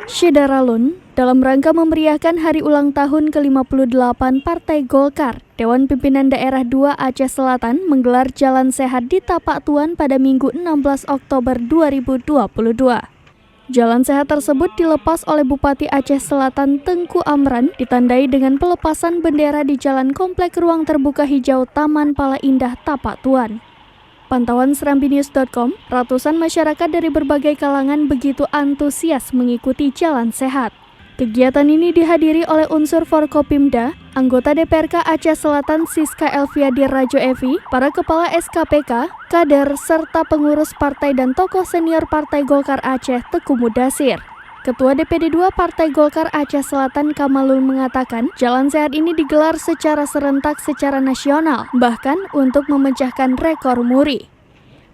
Syedaralun, dalam rangka memeriahkan hari ulang tahun ke-58 Partai Golkar, Dewan Pimpinan Daerah 2 Aceh Selatan menggelar Jalan Sehat di Tapak Tuan pada Minggu 16 Oktober 2022. Jalan sehat tersebut dilepas oleh Bupati Aceh Selatan Tengku Amran, ditandai dengan pelepasan bendera di Jalan Komplek Ruang Terbuka Hijau Taman Pala Indah Tapak Tuan. Pantauan serambinews.com, ratusan masyarakat dari berbagai kalangan begitu antusias mengikuti Jalan Sehat. Kegiatan ini dihadiri oleh unsur Forkopimda, anggota DPRK Aceh Selatan Siska Elviadir Rajo Evi, para kepala SKPK, kader, serta pengurus partai dan tokoh senior Partai Golkar Aceh Teku Mudasir. Ketua DPD 2 Partai Golkar Aceh Selatan Kamalul mengatakan, Jalan Sehat ini digelar secara serentak secara nasional, bahkan untuk memecahkan rekor muri.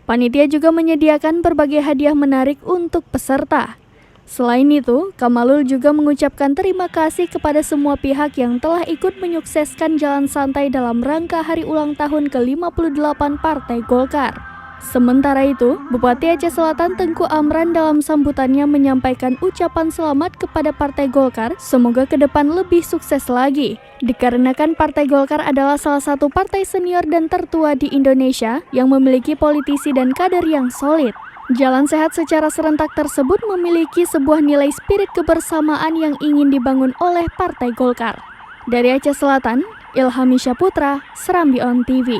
Panitia juga menyediakan berbagai hadiah menarik untuk peserta. Selain itu, Kamalul juga mengucapkan terima kasih kepada semua pihak yang telah ikut menyukseskan Jalan Santai dalam rangka hari ulang tahun ke-58 Partai Golkar. Sementara itu, Bupati Aceh Selatan Tengku Amran dalam sambutannya menyampaikan ucapan selamat kepada Partai Golkar, semoga ke depan lebih sukses lagi. Dikarenakan Partai Golkar adalah salah satu partai senior dan tertua di Indonesia yang memiliki politisi dan kader yang solid. Jalan sehat secara serentak tersebut memiliki sebuah nilai spirit kebersamaan yang ingin dibangun oleh Partai Golkar. Dari Aceh Selatan, Ilham Isya Putra, Serambi On TV.